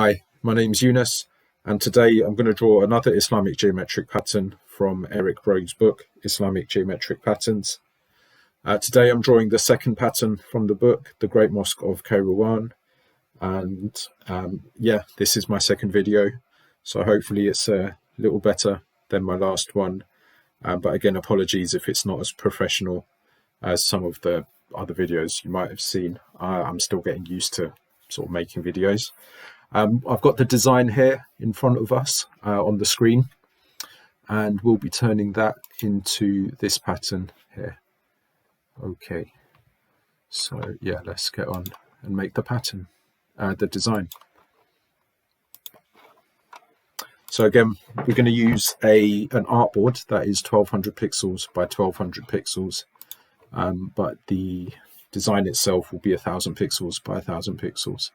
Hi, my name's Younus, and today I'm going to draw another Islamic geometric pattern from Eric Broug's book, Islamic Geometric Patterns. Today I'm drawing the second pattern from the book, the Great Mosque of Kairouan, and this is my second video, so hopefully it's a little better than my last one, but again, apologies if it's not as professional as some of the other videos you might have seen. I'm still getting used to sort of making videos. I've got the design here in front of us on the screen, and we'll be turning that into this pattern here. Okay, so yeah, let's get on and make the pattern, the design. So again, we're going to use an artboard that is 1200 pixels by 1200 pixels, but the design itself will be 1000 pixels by 1000 pixels.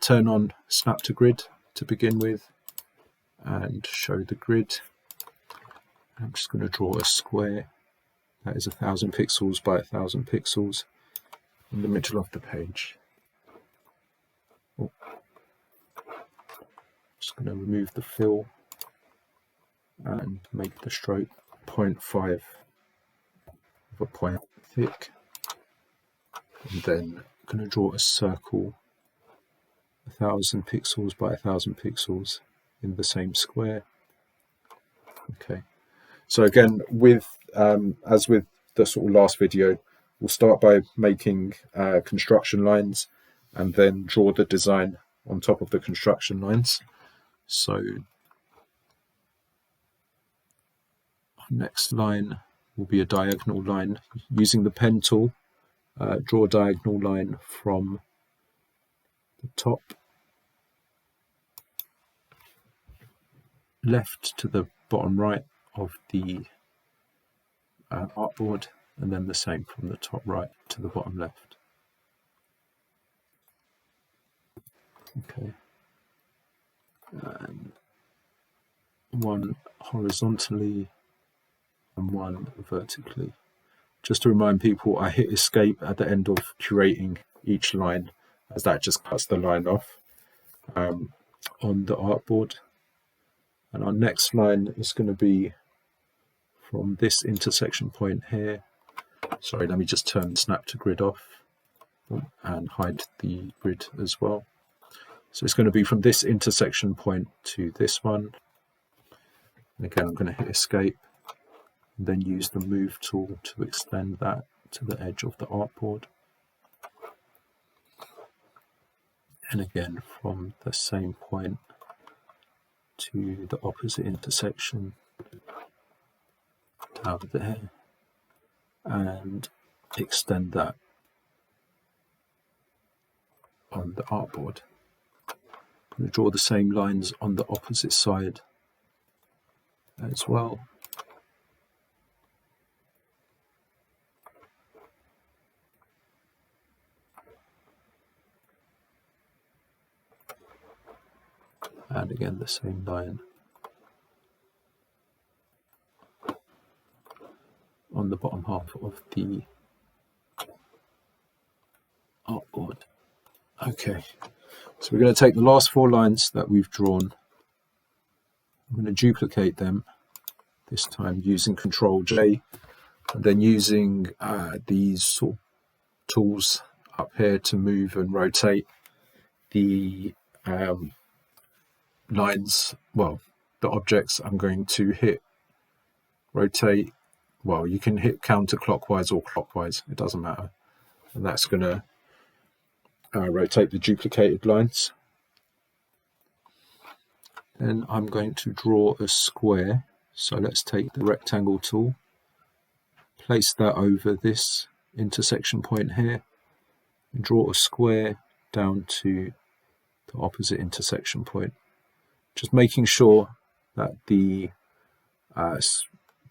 Turn on snap to grid to begin with and show the grid. I'm just going to draw a square that is 1000 pixels by 1000 pixels in the middle of the page. Just going to remove the fill and make the stroke 0.5 of a point thick, and then I'm going to draw a circle 1000 pixels by 1000 pixels in the same square. Okay, so again, with as with the sort of last video, we'll start by making construction lines and then draw the design on top of the construction lines. So our next line will be a diagonal line. Using the pen tool, draw a diagonal line from the top left to the bottom right of the artboard, and then the same from the top right to the bottom left. Okay, and one horizontally and one vertically. Just to remind people, I hit escape at the end of curating each line, as that just cuts the line off on the artboard. And our next line is going to be from this intersection point here. Sorry, let me just turn snap to grid off and hide the grid as well. So it's going to be from this intersection point to this one. And again, I'm going to hit escape and then use the move tool to extend that to the edge of the artboard. And again, from the same point to the opposite intersection down there, and extend that on the artboard. I'm going to draw the same lines on the opposite side as well. And again, the same line on the bottom half of the artboard. Okay, so we're going to take the last four lines that we've drawn. I'm going to duplicate them, this time using Control J, and then using these sort of tools up here to move and rotate the lines, well, the objects I'm going to hit rotate. Well, you can hit counterclockwise or clockwise, it doesn't matter. And that's going to rotate the duplicated lines. Then I'm going to draw a square. So let's take the rectangle tool, place that over this intersection point here, and draw a square down to the opposite intersection point. Just making sure that the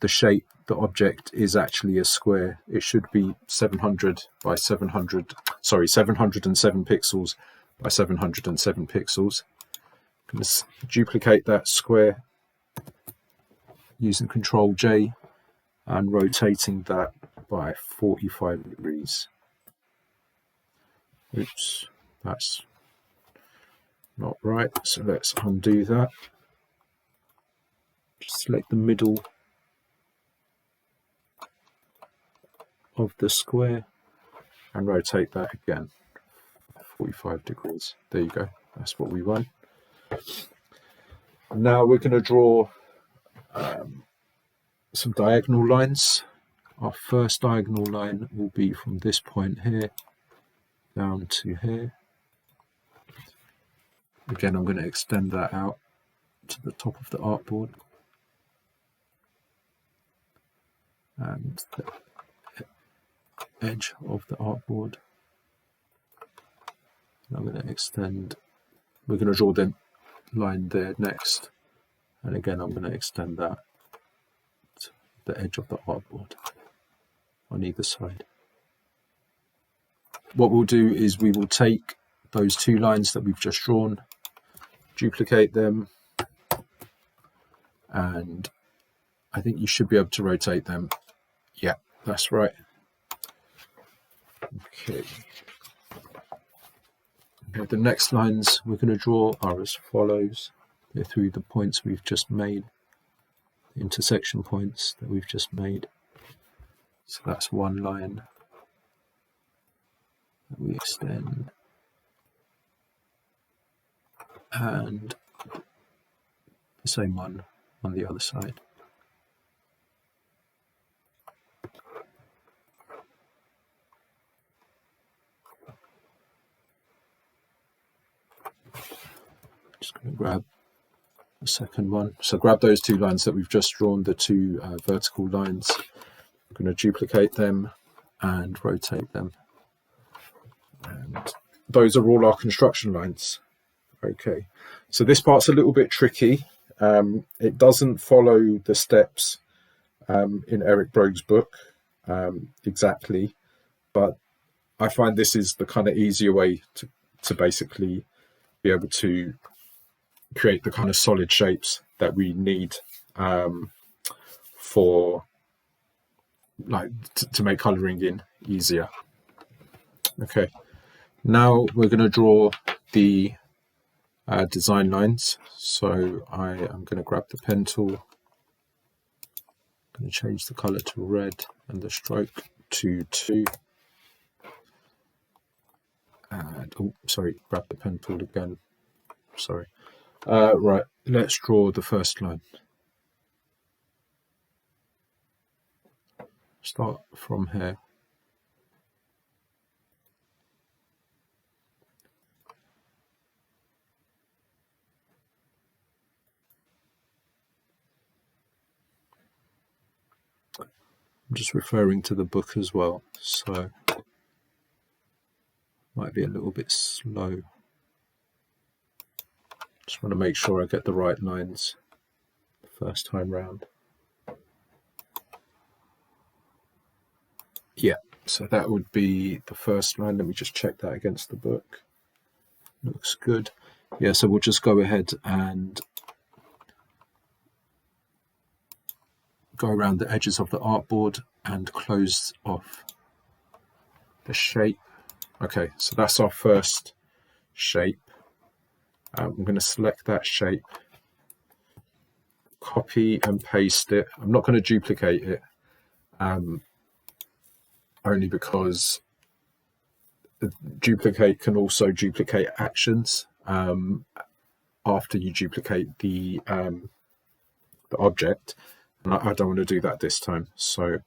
shape, the object, is actually a square. It should be 700 by 700, sorry, 707 pixels by 707 pixels. I'm going to duplicate that square using Control J and rotating that by 45 degrees. Oops, that's not right. So let's undo that. Just select the middle of the square and rotate that again 45 degrees. There you go. That's what we want. Now we're going to draw some diagonal lines. Our first diagonal line will be from this point here down to here. Again, I'm going to extend that out to the top of the artboard. And the edge of the artboard. I'm going to extend, we're going to draw the line there next. And again, I'm going to extend that to the edge of the artboard on either side. What we'll do is we will take those two lines that we've just drawn, duplicate them, and I think you should be able to rotate them. Yeah, that's right. Okay. Okay, the next lines we're going to draw are as follows. They're through the points we've just made, the intersection points that we've just made. So that's one line that we extend, and the same one on the other side. Just going to grab the second one. So grab those two lines that we've just drawn, the two vertical lines. I'm going to duplicate them and rotate them. And those are all our construction lines. Okay, so this part's a little bit tricky. It doesn't follow the steps in Eric Broug's book exactly, but I find this is the kind of easier way to basically be able to create the kind of solid shapes that we need for like to make coloring in easier. Okay, now we're going to draw the design lines. So I am going to grab the pen tool. I'm going to change the color to red and the stroke to 2. And oh, sorry, grab the pen tool again. Sorry. Right, let's draw the first line. Start from here. I'm just referring to the book as well, so might be a little bit slow. Just want to make sure I get the right lines the first time round. Yeah, so that would be the first line. Let me just check that against the book. Looks good. Yeah, so we'll just go ahead and go around the edges of the artboard and close off the shape. Okay, so that's our first shape. I'm going to select that shape, copy and paste it. I'm not going to duplicate it, only because duplicate can also duplicate actions after you duplicate the object, and I don't want to do that this time. So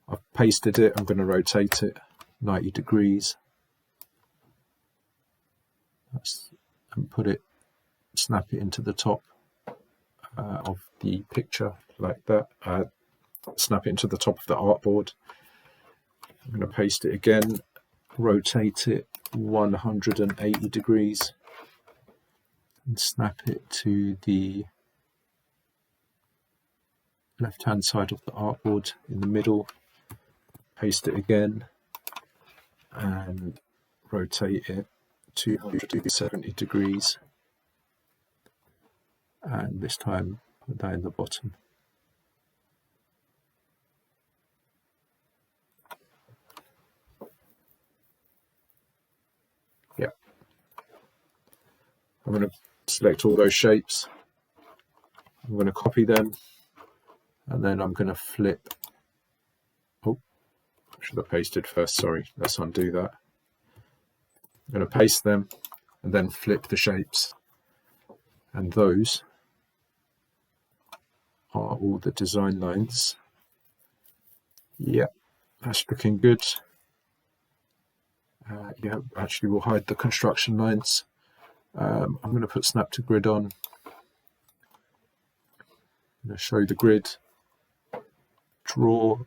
I've pasted it. I'm going to rotate it 90 degrees. And put it, snap it into the top of the picture like that. Snap it into the top of the artboard. I'm going to paste it again, rotate it 180 degrees, and snap it to the left-hand side of the artboard in the middle. Paste it again and rotate it 270 degrees, and this time put that in the bottom. Yeah. I'm going to select all those shapes. I'm going to copy them, and then I'm going to flip. Oh, I should have pasted first, sorry. Let's undo that. I'm going to paste them and then flip the shapes. And those are all the design lines. Yeah, that's looking good. Yeah, actually we'll hide the construction lines. I'm going to put snap to grid on. I'm going to show the grid. Draw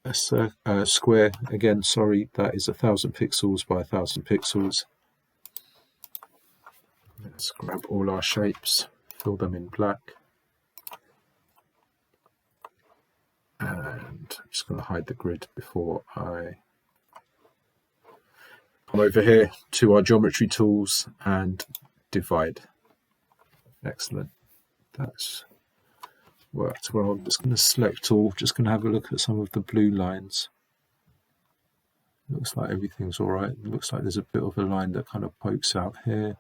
a square. Again, sorry, that is 1000 pixels by 1000 pixels. Let's grab all our shapes, fill them in black. And I'm just going to hide the grid before I come over here to our geometry tools and divide. Excellent. That's worked well. I'm just going to select all, just going to have a look at some of the blue lines. Looks like everything's all right. It looks like there's a bit of a line that kind of pokes out here,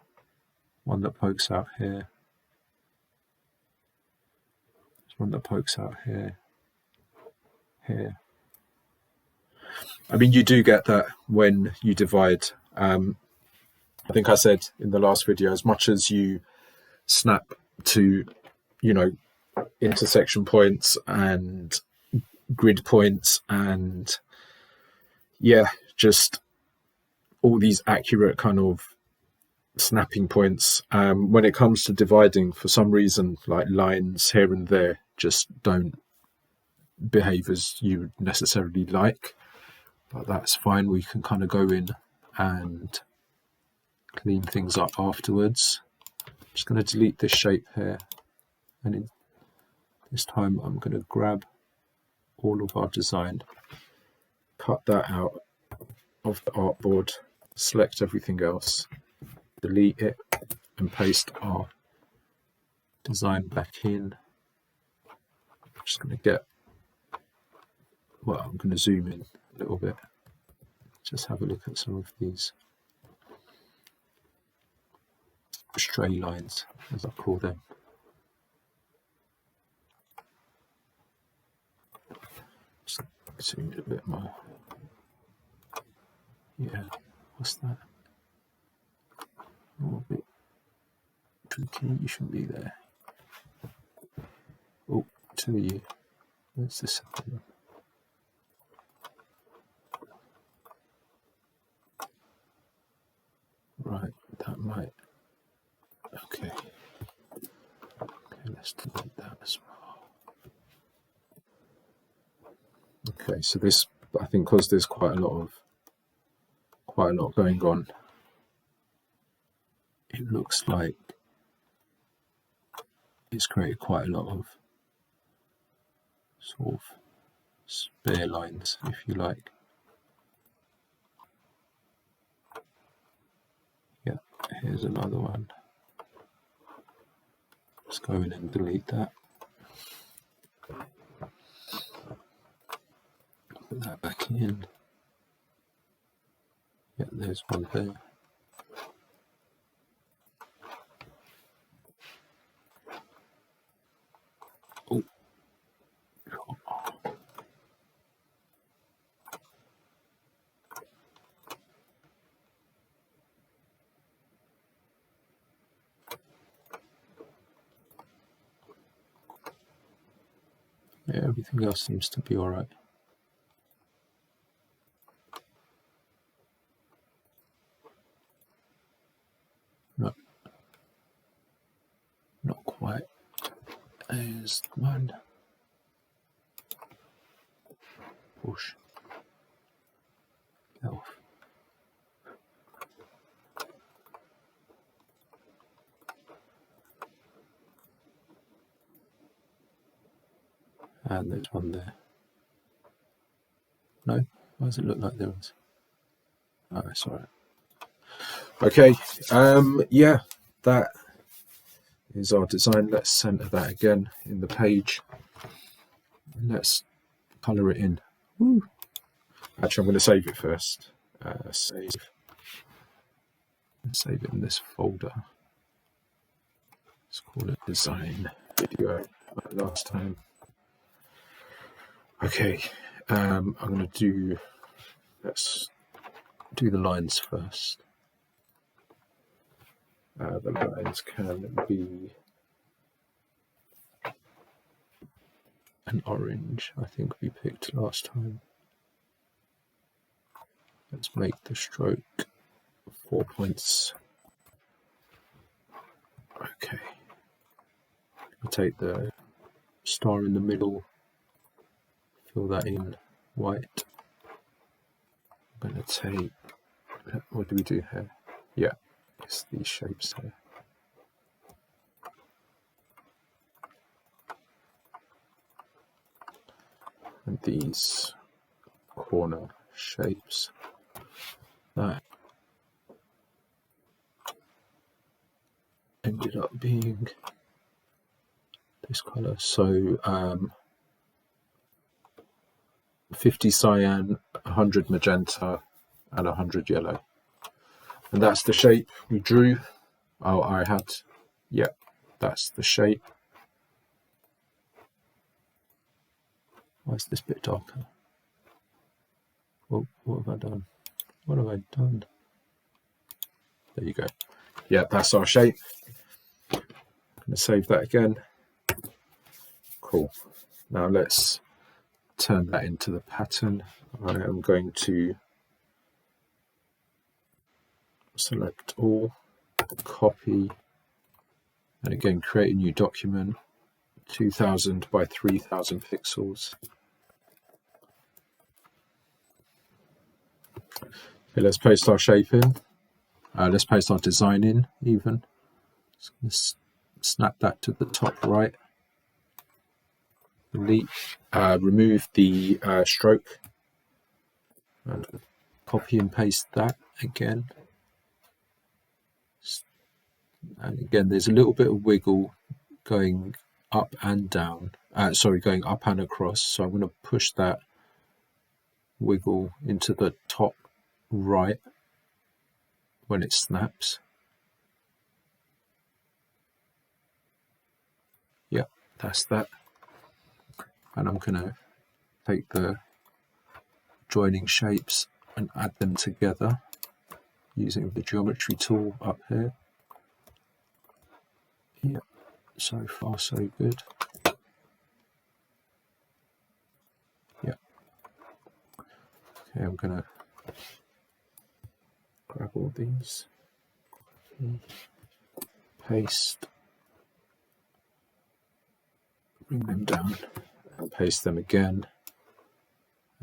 one that pokes out here, there's one that pokes out here, here. I mean, you do get that when you divide. I think I said in the last video, as much as you snap to, you know, intersection points and grid points and yeah, just all these accurate kind of snapping points, when it comes to dividing, for some reason, like lines here and there just don't behave as you would necessarily like. But that's fine, we can kind of go in and clean things up afterwards. I'm just going to delete this shape here, and this time I'm going to grab all of our design, cut that out of the artboard, select everything else, delete it, and paste our design back in. I'm just going to get, well, I'm going to zoom in a little bit, just have a look at some of these stray lines, as I call them. Just zoom in a bit more. Yeah, what's that? Oh, a bit tricky, you shouldn't be there. Oh, two of you. Where's the second one? Right, that might. Okay. Okay, let's delete that as well. Okay, so this, I think, because there's quite a lot going on, it looks like it's created quite a lot of sort of spare lines, if you like. Yeah, here's another one. Let's go in and delete that. Put that back in. Yeah, there's one there. Oh. Yeah, everything else seems to be all right. No, not quite. There's one. Push. Get off. And there's one there. No? Why does it look like there is? Oh, it's alright. Okay, yeah, that is our design. Let's center that again in the page. Let's color it in. Woo. Actually, I'm going to save it first. Save it in this folder. Let's call it design video like last time. Okay, I'm going to do, let's do the lines first. The lines can be an orange, I think we picked last time. Let's make the stroke 4 points. Okay, I'll take the star in the middle, fill that in white. I'm going to take, what do we do here? Yeah, it's these shapes here. And these corner shapes that ended up being this colour. So 50 cyan, 100 magenta, and 100 yellow. And that's the shape we drew. Oh, I had, yeah, that's the shape. Why is this bit darker? Well, what have I done? What have I done? There you go. Yeah, that's our shape. I'm going to save that again. Cool. Now let's turn that into the pattern. I am going to select all, copy, and again create a new document, 2000 by 3000 pixels. Okay, let's paste our shape in. Let's paste our design in even. Let's snap that to the top right. Delete, remove the stroke, and copy and paste that again. And again, there's a little bit of wiggle going up and down. Going up and across. So I'm going to push that wiggle into the top right when it snaps. Yep, that's that. And I'm going to take the joining shapes and add them together using the geometry tool up here. Yep, so far so good. Yep. Okay, I'm going to grab all these, paste, bring them down, and paste them again,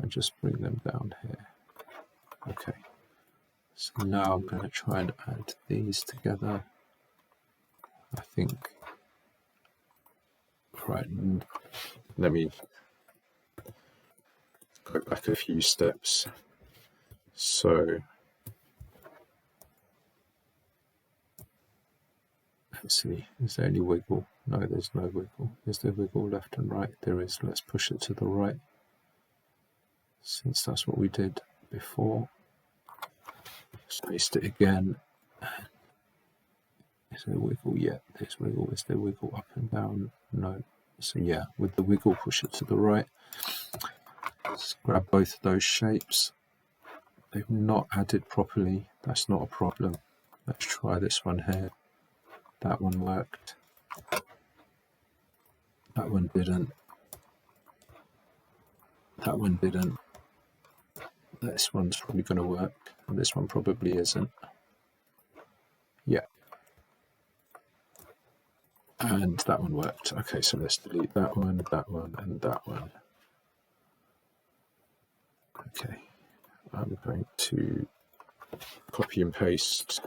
and just bring them down here. Okay, so now I'm going to try and add these together. I think, right, let me go back a few steps. So let's see, is there any wiggle? No, there's no wiggle. Is there wiggle left and right? There is. Let's push it to the right, since that's what we did before. Let's paste it again. Is there wiggle? Yeah, there's wiggle. Is there wiggle up and down? No. So yeah, with the wiggle, push it to the right. Let's grab both of those shapes. They've not added properly. That's not a problem. Let's try this one here. That one worked. That one didn't. That one didn't. This one's probably going to work. And this one probably isn't. Yeah. And that one worked. Okay, so let's delete that one, and that one. Okay. I'm going to copy and paste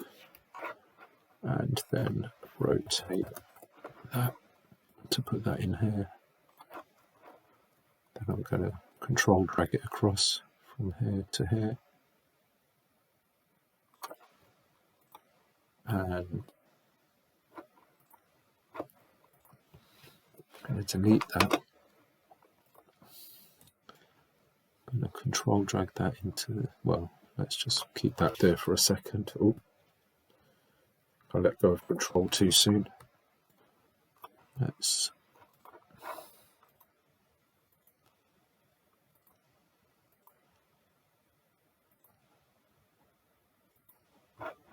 and then rotate that to put that in here. Then I'm going to control drag it across from here to here. And I'm going to delete that. I'm going to control drag that into, well, let's just keep that there for a second. Oh, I let go of control too soon. Let's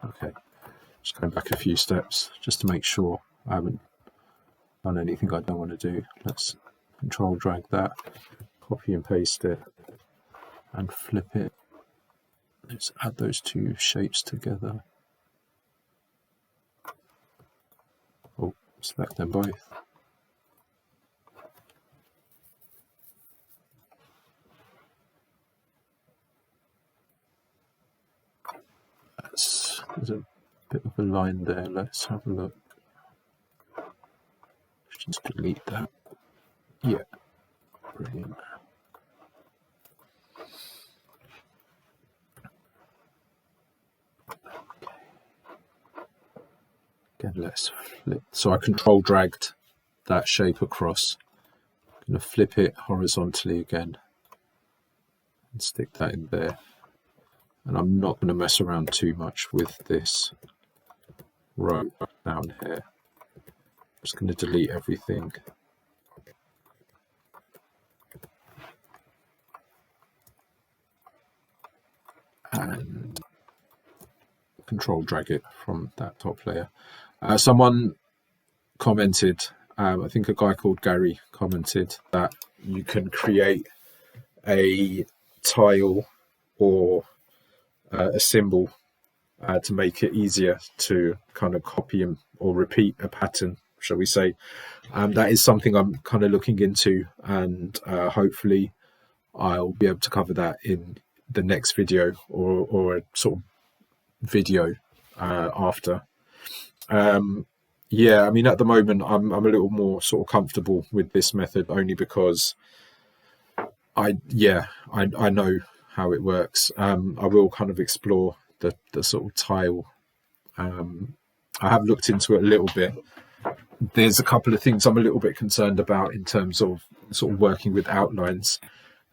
okay, just going back a few steps just to make sure I haven't done anything I don't want to do. Let's control drag that, copy and paste it, and flip it. Let's add those two shapes together. Oh, select them both. There's a bit of a line there. Let's have a look. Just delete that. Yeah, brilliant. Again, let's flip. So I control dragged that shape across. I'm going to flip it horizontally again and stick that in there. And I'm not going to mess around too much with this row down here. I'm just going to delete everything. And control drag it from that top layer. Someone commented, I think a guy called Gary commented that you can create a tile or a symbol to make it easier to kind of copy or repeat a pattern, shall we say. That is something I'm kind of looking into, and hopefully I'll be able to cover that in the next video or a sort of video after. Yeah, I mean, at the moment I'm a little more sort of comfortable with this method, only because I know how it works. I will kind of explore the sort of tile. I have looked into it a little bit. There's a couple of things I'm a little bit concerned about in terms of sort of working with outlines.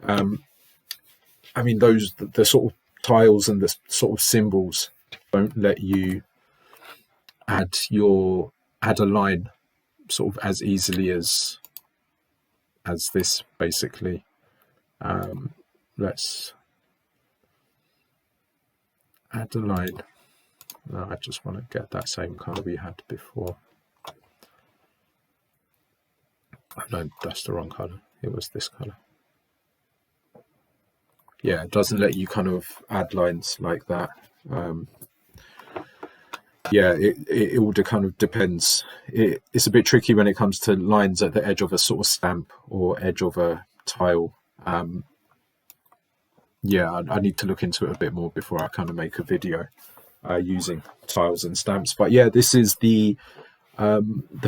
I mean, the sort of tiles and the sort of symbols don't let you add a line sort of as easily as this, basically. Let's add a line. No, I just want to get that same color we had before. Oh, no, that's the wrong color. It was this color. Yeah, it doesn't let you kind of add lines like that. Yeah, it all kind of depends. It's a bit tricky when it comes to lines at the edge of a sort of stamp or edge of a tile. Yeah, I need to look into it a bit more before I kind of make a video using tiles and stamps. But yeah, this is the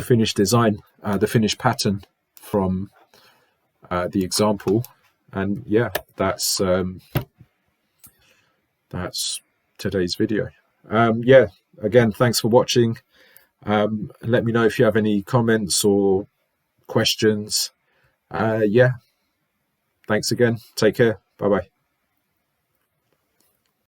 finished design, the finished pattern from the example. And yeah, that's today's video. Yeah, again, thanks for watching. Let me know if you have any comments or questions. Yeah, thanks again. Take care. Bye bye.